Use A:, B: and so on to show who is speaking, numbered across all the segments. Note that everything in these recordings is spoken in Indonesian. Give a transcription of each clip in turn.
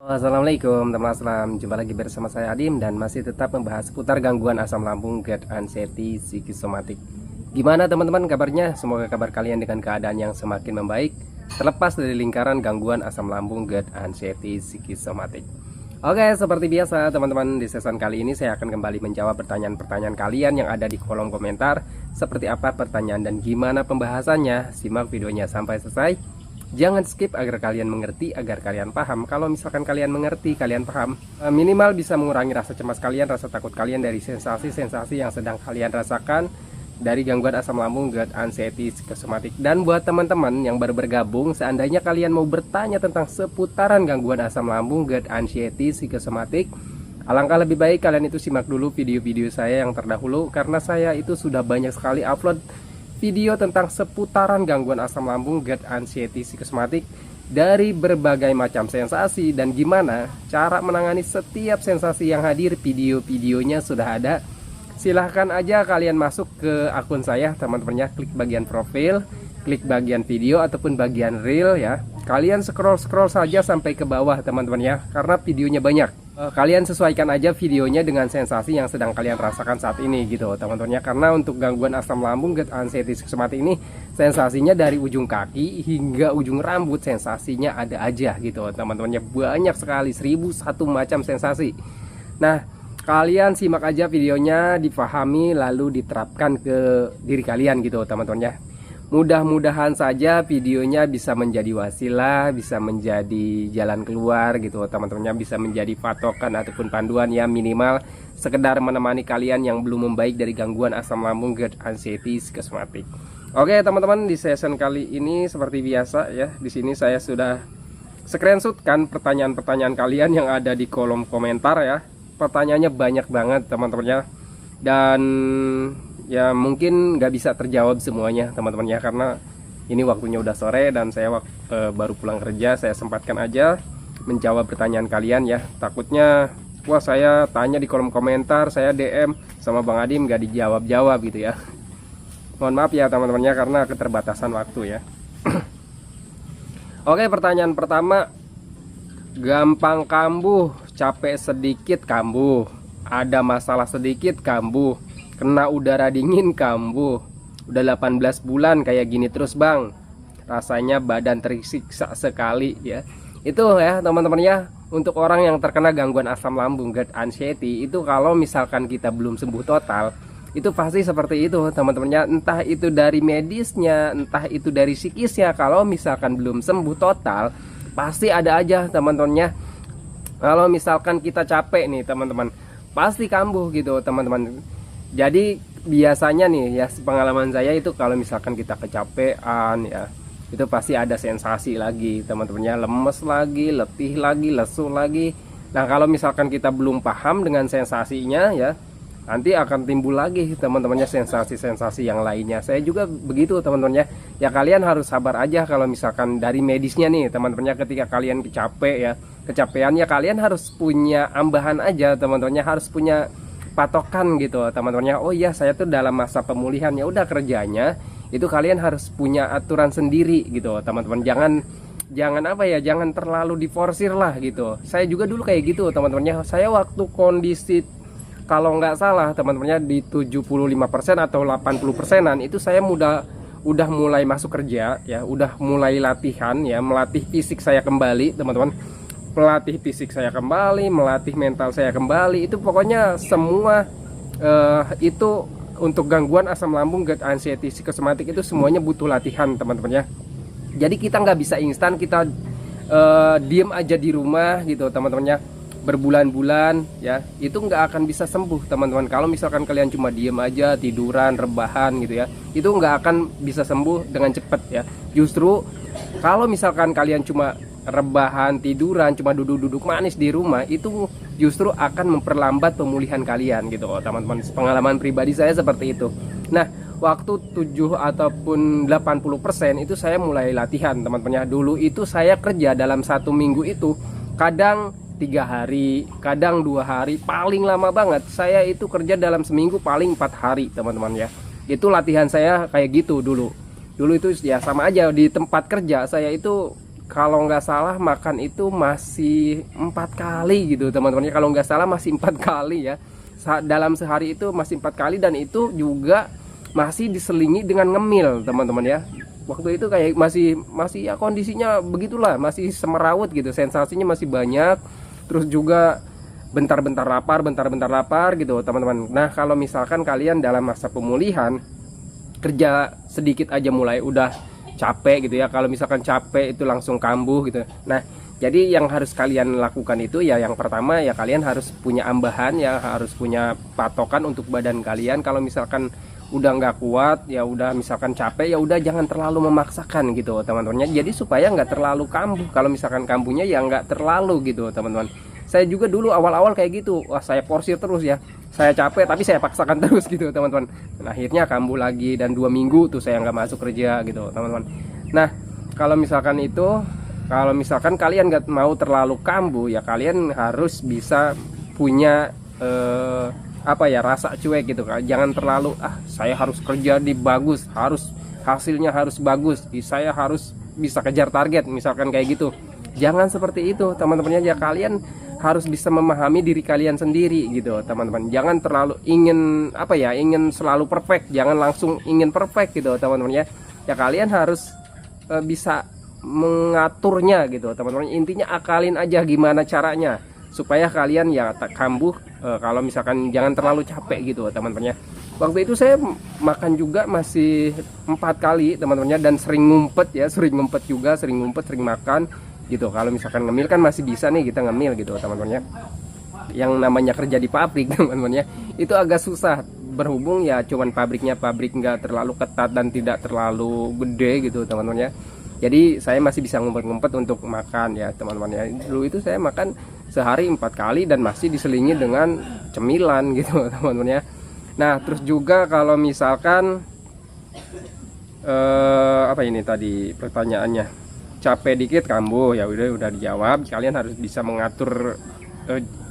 A: Assalamualaikum teman-teman, jumpa lagi bersama saya Adim dan masih tetap membahas seputar gangguan asam lambung, GERD, anxiety, psikosomatik. Gimana teman-teman kabarnya? Semoga kabar kalian dengan keadaan yang semakin membaik, terlepas dari lingkaran gangguan asam lambung, GERD, anxiety, psikosomatik. Oke, seperti biasa teman-teman, di season kali ini saya akan kembali menjawab pertanyaan-pertanyaan kalian yang ada di kolom komentar. Seperti apa pertanyaan dan gimana pembahasannya? Simak videonya sampai selesai. Jangan skip agar kalian mengerti, agar kalian paham. Kalau misalkan kalian mengerti, kalian paham, minimal bisa mengurangi rasa cemas kalian, rasa takut kalian dari sensasi-sensasi yang sedang kalian rasakan dari gangguan asam lambung, GERD, anxiety, psikosomatik. Dan buat teman-teman yang baru bergabung, seandainya kalian mau bertanya tentang seputaran gangguan asam lambung, GERD, anxiety, psikosomatik, alangkah lebih baik kalian itu simak dulu video-video saya yang terdahulu, karena saya itu sudah banyak sekali upload video tentang seputaran gangguan asam lambung, GERD, anxiety, psikosomatik dari berbagai macam sensasi dan gimana cara menangani setiap sensasi yang hadir. Video-videonya sudah ada. Silahkan aja kalian masuk ke akun saya teman-temannya, klik bagian profil, klik bagian video ataupun bagian reel ya. Kalian scroll saja sampai ke bawah teman-temannya, karena videonya banyak. Kalian sesuaikan aja videonya dengan sensasi yang sedang kalian rasakan saat ini gitu teman-temannya. Karena untuk gangguan asam lambung, GERD, anxiety, psikosomatik ini sensasinya dari ujung kaki hingga ujung rambut, sensasinya ada aja gitu teman-temannya. Banyak sekali, 1001 macam sensasi. Nah, kalian simak aja videonya, difahami lalu diterapkan ke diri kalian gitu teman-temannya. Mudah-mudahan saja videonya bisa menjadi wasilah, bisa menjadi jalan keluar gitu teman-temannya, bisa menjadi patokan ataupun panduan ya, minimal sekedar menemani kalian yang belum membaik dari gangguan asam lambung, GERD, anxiety, psikosomatik. Oke teman-teman, di session kali ini seperti biasa ya, di sini saya sudah screenshotkan pertanyaan-pertanyaan kalian yang ada di kolom komentar ya. Pertanyaannya banyak banget teman-temannya, dan ya mungkin nggak bisa terjawab semuanya teman-teman ya, karena ini waktunya udah sore dan saya baru pulang kerja. Saya sempatkan aja menjawab pertanyaan kalian ya. Takutnya wah saya tanya di kolom komentar, saya DM sama Bang Adim nggak dijawab-jawab gitu ya. Mohon maaf ya teman-temannya, karena keterbatasan waktu ya. Oke, pertanyaan pertama, gampang kambuh, capek sedikit kambuh, ada masalah sedikit kambuh, kena udara dingin kambuh, udah 18 bulan kayak gini terus bang, rasanya badan tersiksa sekali ya. Itu ya teman-teman ya, untuk orang yang terkena gangguan asam lambung, GERD, anxiety, itu kalau misalkan kita belum sembuh total, itu pasti seperti itu teman-teman ya. Entah itu dari medisnya, entah itu dari psikisnya, kalau misalkan belum sembuh total pasti ada aja teman-teman ya. Kalau misalkan kita capek nih teman-teman, pasti kambuh gitu teman-teman. Jadi biasanya nih ya, pengalaman saya itu kalau misalkan kita kecapean ya, itu pasti ada sensasi lagi teman-temannya, lemes lagi, letih lagi, lesu lagi. Nah kalau misalkan kita belum paham dengan sensasinya ya, nanti akan timbul lagi teman-temannya sensasi-sensasi yang lainnya. Saya juga begitu teman-temannya. Ya kalian harus sabar aja kalau misalkan dari medisnya nih teman-temannya, ketika kalian kecapean ya kalian harus punya ambahan aja teman-temannya, harus punya patokan gitu teman-temannya. Oh iya, saya tuh dalam masa pemulihan, ya udah kerjanya itu kalian harus punya aturan sendiri gitu teman-teman. Jangan apa ya, jangan terlalu diforsir lah gitu. Saya juga dulu kayak gitu teman-temannya. Saya waktu kondisi kalau nggak salah teman-temannya di 75% atau 80%an itu saya udah mulai masuk kerja ya, udah mulai latihan ya, melatih fisik saya kembali teman-teman, melatih fisik saya kembali, melatih mental saya kembali. Itu pokoknya semua itu untuk gangguan asam lambung, GERD, anxiety, psikosomatik itu semuanya butuh latihan teman-teman ya. Jadi kita nggak bisa instan kita diem aja di rumah gitu teman-teman ya, berbulan-bulan ya, itu nggak akan bisa sembuh teman-teman. Kalau misalkan kalian cuma diem aja, tiduran, rebahan gitu ya, itu nggak akan bisa sembuh dengan cepat ya. Justru kalau misalkan kalian cuma rebahan, tiduran, cuma duduk-duduk manis di rumah, itu justru akan memperlambat pemulihan kalian gitu teman-teman. Pengalaman pribadi saya seperti itu. Nah waktu 7 ataupun 80% itu saya mulai latihan teman-teman ya. Dulu itu saya kerja dalam 1 minggu itu kadang 3 hari, kadang 2 hari, paling lama banget saya itu kerja dalam seminggu paling 4 hari teman-teman ya. Itu latihan saya kayak gitu dulu. Dulu itu ya sama aja di tempat kerja saya itu kalau nggak salah makan itu masih 4 kali gitu teman-teman ya. Kalau nggak salah masih 4 kali ya. Dalam sehari itu masih 4 kali, dan itu juga masih diselingi dengan ngemil teman-teman ya. Waktu itu kayak masih ya kondisinya begitulah, masih semerawut gitu, sensasinya masih banyak. Terus juga bentar-bentar lapar gitu teman-teman. Nah kalau misalkan kalian dalam masa pemulihan, kerja sedikit aja mulai udah capek gitu ya. Kalau misalkan capek itu langsung kambuh gitu. Nah jadi yang harus kalian lakukan itu ya, yang pertama ya kalian harus punya ambahan ya, harus punya patokan untuk badan kalian. Kalau misalkan udah nggak kuat ya udah, misalkan capek ya udah, jangan terlalu memaksakan gitu teman-temannya. Jadi supaya nggak terlalu kambuh. Kalau misalkan kambuhnya ya nggak terlalu gitu teman-teman. Saya juga dulu awal-awal kayak gitu, wah saya porsir terus ya, saya capek tapi saya paksakan terus gitu teman-teman. Nah, akhirnya kambuh lagi, dan 2 minggu tuh saya nggak masuk kerja gitu teman-teman. Nah kalau misalkan kalian nggak mau terlalu kambuh ya, kalian harus bisa punya rasa cuek gitu kan. Jangan terlalu saya harus kerja di bagus, harus hasilnya harus bagus, saya harus bisa kejar target misalkan kayak gitu. Jangan seperti itu teman-temannya ya. Kalian harus bisa memahami diri kalian sendiri gitu teman-teman. Jangan terlalu ingin ingin selalu perfect, jangan langsung ingin perfect gitu teman-teman ya. Ya kalian harus bisa mengaturnya gitu teman-teman. Intinya akalin aja gimana caranya supaya kalian ya tak kambuh. Kalau misalkan jangan terlalu capek gitu teman-teman ya. Waktu itu saya makan juga masih 4 kali teman-teman ya, dan sering ngumpet juga, sering makan gitu. Kalau misalkan ngemil kan masih bisa nih kita ngemil gitu teman-teman ya. Yang namanya kerja di pabrik teman-teman ya, itu agak susah, berhubung ya cuman pabrik nggak terlalu ketat dan tidak terlalu gede gitu teman-teman ya. Jadi saya masih bisa ngumpet-ngumpet untuk makan ya teman-teman ya. Dulu itu saya makan sehari 4 kali dan masih diselingi dengan cemilan gitu teman-teman ya. Nah terus juga kalau misalkan apa ini tadi pertanyaannya, capek dikit kambuh ya, udah dijawab. Kalian harus bisa mengatur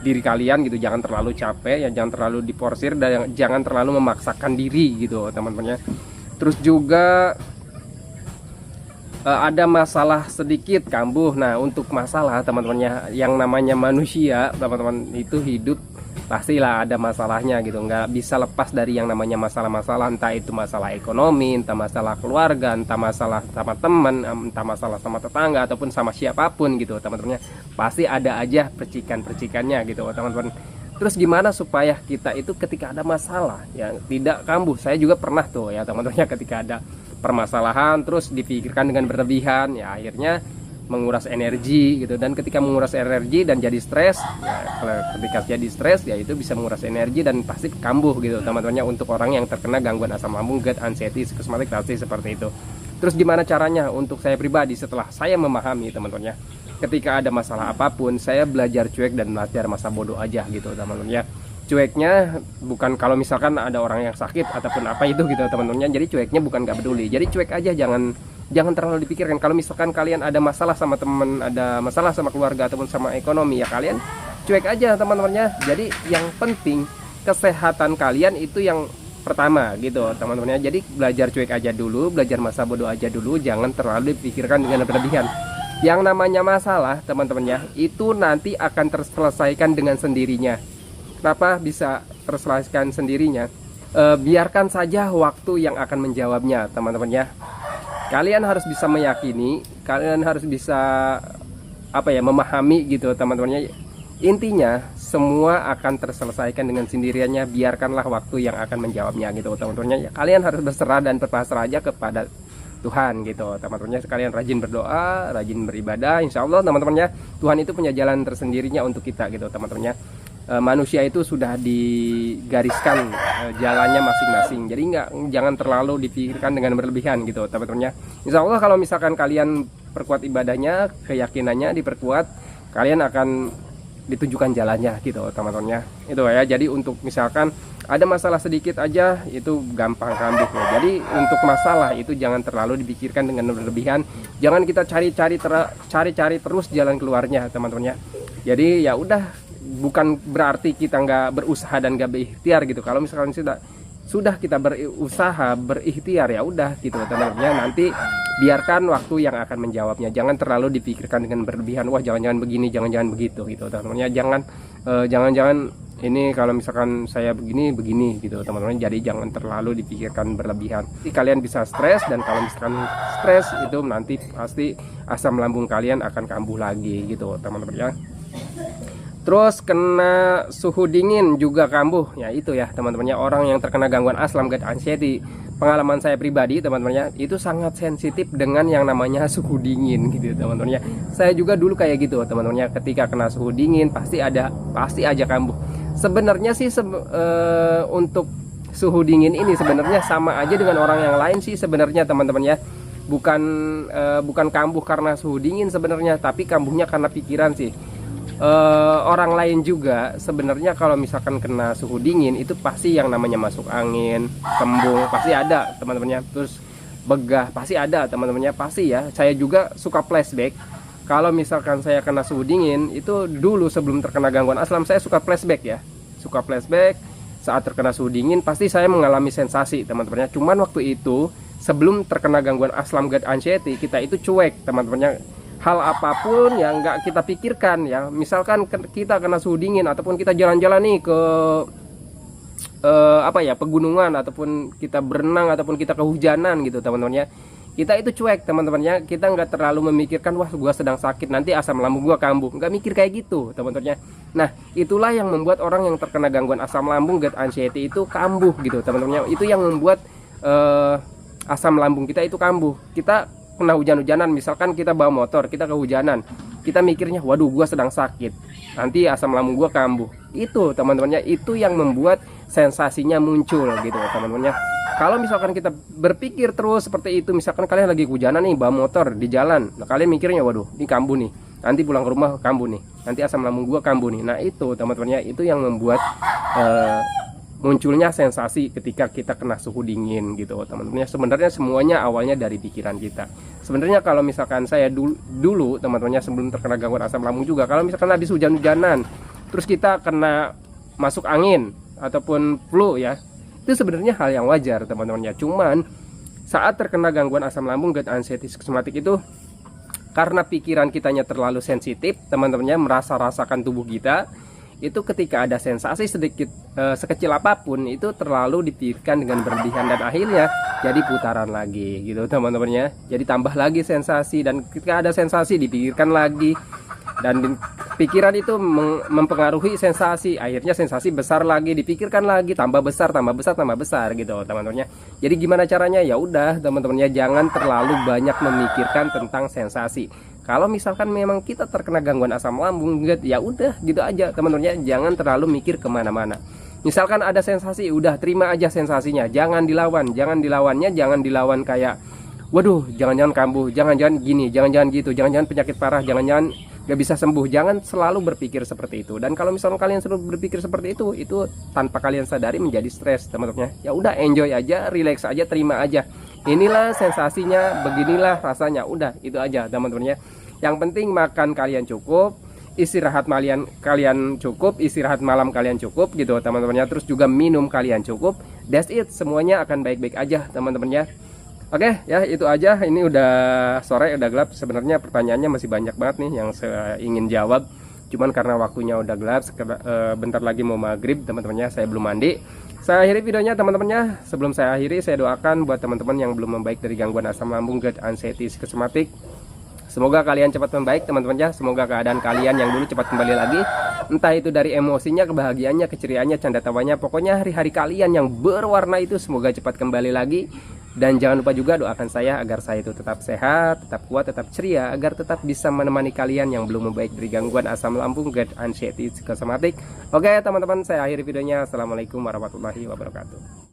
A: diri kalian gitu, jangan terlalu capek ya, jangan terlalu diporsir, dan jangan terlalu memaksakan diri gitu teman-teman ya. Terus juga ada masalah sedikit kambuh. Nah untuk masalah teman-temannya, yang namanya manusia teman-teman itu hidup pastilah ada masalahnya gitu, nggak bisa lepas dari yang namanya masalah-masalah. Entah itu masalah ekonomi, entah masalah keluarga, entah masalah sama teman, entah masalah sama tetangga, ataupun sama siapapun gitu teman-temannya. Pasti ada aja percikan-percikannya gitu teman-teman. Terus gimana supaya kita itu ketika ada masalah ya tidak kambuh. Saya juga pernah tuh ya teman-temannya, ketika ada permasalahan terus dipikirkan dengan berlebihan ya akhirnya menguras energi gitu. Dan ketika menguras energi dan jadi stres ya, ketika jadi stres ya itu bisa menguras energi dan pasti kambuh gitu teman-temannya. Untuk orang yang terkena gangguan asam lambung, GERD, anxiety, psikosomatik pasti seperti itu. Terus gimana caranya? Untuk saya pribadi, setelah saya memahami teman-temannya, ketika ada masalah apapun saya belajar cuek dan belajar masa bodoh aja gitu teman-temannya. Cueknya bukan kalau misalkan ada orang yang sakit ataupun apa itu gitu teman-temannya. Jadi cueknya bukan nggak peduli, jadi cuek aja, jangan terlalu dipikirkan. Kalau misalkan kalian ada masalah sama teman, ada masalah sama keluarga ataupun sama ekonomi ya kalian cuek aja teman-temannya. Jadi yang penting kesehatan kalian itu yang pertama gitu teman-temannya. Jadi belajar cuek aja dulu, belajar masa bodoh aja dulu, jangan terlalu dipikirkan dengan berlebihan. Yang namanya masalah teman-temannya itu nanti akan terselesaikan dengan sendirinya. Kenapa bisa terselesaikan sendirinya? Biarkan saja waktu yang akan menjawabnya teman-temannya. Kalian harus bisa meyakini, kalian harus bisa memahami gitu teman-temannya. Intinya semua akan terselesaikan dengan sendiriannya. Biarkanlah waktu yang akan menjawabnya gitu teman-temannya. Kalian harus berserah dan berpasrah aja kepada Tuhan gitu teman-temannya. Sekalian rajin berdoa, rajin beribadah, insya Allah teman-temannya Tuhan itu punya jalan tersendirinya untuk kita gitu teman-temannya. Manusia itu sudah digariskan jalannya masing-masing. Jadi jangan terlalu dipikirkan dengan berlebihan gitu teman-temannya. Insya Allah kalau misalkan kalian perkuat ibadahnya, keyakinannya diperkuat, kalian akan ditunjukkan jalannya gitu teman-temannya. Itu ya. Jadi untuk misalkan ada masalah sedikit aja itu gampang kambuh ya. Jadi untuk masalah itu jangan terlalu dipikirkan dengan berlebihan. Jangan kita cari-cari terus jalan keluarnya teman-temannya. Jadi ya udah, bukan berarti kita nggak berusaha dan nggak berikhtiar gitu. Kalau misalkan sudah kita berusaha berikhtiar ya udah gitu teman-temannya, nanti biarkan waktu yang akan menjawabnya. Jangan terlalu dipikirkan dengan berlebihan, wah jangan-jangan begini, jangan-jangan begitu gitu teman-teman ya. Jangan ini kalau misalkan saya begini gitu teman-teman. Jadi jangan terlalu dipikirkan berlebihan. Jadi, kalian bisa stres, dan kalau misalkan stres itu nanti pasti asam lambung kalian akan kambuh lagi gitu teman-teman ya. Terus kena suhu dingin juga kambuh ya, itu ya teman-teman ya. Orang yang terkena gangguan asam gut anxiety, pengalaman saya pribadi teman-teman ya, itu sangat sensitif dengan yang namanya suhu dingin gitu teman-teman ya. Saya juga dulu kayak gitu teman-teman ya, ketika kena suhu dingin pasti aja kambuh. Sebenarnya sih untuk suhu dingin ini sebenarnya sama aja dengan orang yang lain sih sebenarnya teman-teman ya. Bukan kambuh karena suhu dingin sebenarnya, tapi kambuhnya karena pikiran sih. Orang lain juga sebenarnya kalau misalkan kena suhu dingin itu pasti yang namanya masuk angin, kembung pasti ada teman-teman ya. Terus begah pasti ada teman-teman ya, pasti ya. Saya juga suka flashback. Kalau misalkan saya kena suhu dingin, itu dulu sebelum terkena gangguan asam, saya suka flashback ya. Suka flashback saat terkena suhu dingin, pasti saya mengalami sensasi teman-teman ya. Cuman waktu itu sebelum terkena gangguan asam gut anxiety, kita itu cuek teman-teman ya. Hal apapun yang nggak kita pikirkan ya. Misalkan kita kena suhu dingin, ataupun kita jalan-jalan nih ke pegunungan, ataupun kita berenang, ataupun kita kehujanan gitu teman-teman ya. Kita itu cuek teman-teman ya, kita nggak terlalu memikirkan wah gua sedang sakit nanti asam lambung gua kambuh, nggak mikir kayak gitu teman-teman ya. Nah itulah yang membuat orang yang terkena gangguan asam lambung gut anxiety itu kambuh gitu teman-teman ya. Itu yang membuat asam lambung kita itu kambuh. Kita kena hujan-hujanan, misalkan kita bawa motor, kita kehujanan, kita mikirnya waduh gua sedang sakit nanti asam lambung gua kambuh. Itu teman-teman ya, itu yang membuat sensasinya muncul gitu teman-teman ya. Kalau misalkan kita berpikir terus seperti itu, misalkan kalian lagi kehujanan nih, bawa motor di jalan, nah kalian mikirnya waduh ini kambuh nih, nanti pulang ke rumah kambuh nih, nanti asam lambung gua kambuh nih. Nah itu teman-teman ya, itu yang membuat munculnya sensasi ketika kita kena suhu dingin gitu teman-teman ya. Sebenarnya semuanya awalnya dari pikiran kita. Sebenarnya kalau misalkan saya dulu teman-teman ya, sebelum terkena gangguan asam lambung juga, kalau misalkan habis hujan-hujanan terus kita kena masuk angin ataupun flu ya, itu sebenarnya hal yang wajar teman-teman ya. Cuman saat terkena gangguan asam lambung gut anxiety psikosomatik itu, karena pikiran kitanya terlalu sensitif teman-temannya, rasakan tubuh kita itu ketika ada sensasi sedikit sekecil apapun itu terlalu dipikirkan dengan berlebihan, dan akhirnya jadi putaran lagi gitu teman-teman ya. Jadi tambah lagi sensasi, dan ketika ada sensasi dipikirkan lagi, dan pikiran itu mempengaruhi sensasi, akhirnya sensasi besar lagi, dipikirkan lagi, tambah besar gitu teman-teman ya. Jadi gimana caranya? Ya udah teman-teman ya, jangan terlalu banyak memikirkan tentang sensasi. Kalau misalkan memang kita terkena gangguan asam lambung, ya udah gitu aja teman-teman ya, jangan terlalu mikir kemana-mana. Misalkan ada sensasi, udah terima aja sensasinya, jangan dilawan kayak waduh jangan-jangan kambuh, jangan-jangan gini, jangan-jangan gitu, jangan-jangan penyakit parah, jangan-jangan gak bisa sembuh. Jangan selalu berpikir seperti itu. Dan kalau misalnya kalian selalu berpikir seperti itu tanpa kalian sadari menjadi stres teman-teman ya. Ya udah, enjoy aja, relax aja, terima aja. Inilah sensasinya, beginilah rasanya. Udah, itu aja teman-teman ya. Yang penting makan kalian cukup, istirahat kalian cukup, istirahat malam kalian cukup gitu teman-teman ya. Terus juga minum kalian cukup. That's it, semuanya akan baik-baik aja teman-teman ya. Oke ya, itu aja. Ini udah sore, udah gelap. Sebenarnya pertanyaannya masih banyak banget nih yang saya ingin jawab. Cuman karena waktunya udah gelap, bentar lagi mau maghrib teman-temannya, saya belum mandi. Saya akhiri videonya teman-temannya. Sebelum saya akhiri, saya doakan buat teman-teman yang belum membaik dari gangguan asam lambung gut anxiety psikosomatik, semoga kalian cepat membaik teman-temannya. Semoga keadaan kalian yang dulu cepat kembali lagi, entah itu dari emosinya, kebahagiaannya, keceriaannya, canda tawanya, pokoknya hari-hari kalian yang berwarna itu semoga cepat kembali lagi. Dan jangan lupa juga doakan saya agar saya itu tetap sehat, tetap kuat, tetap ceria, agar tetap bisa menemani kalian yang belum membaik dari gangguan asam lambung gut anxiety psikosomatik. Oke teman-teman, saya akhiri videonya. Assalamualaikum warahmatullahi wabarakatuh.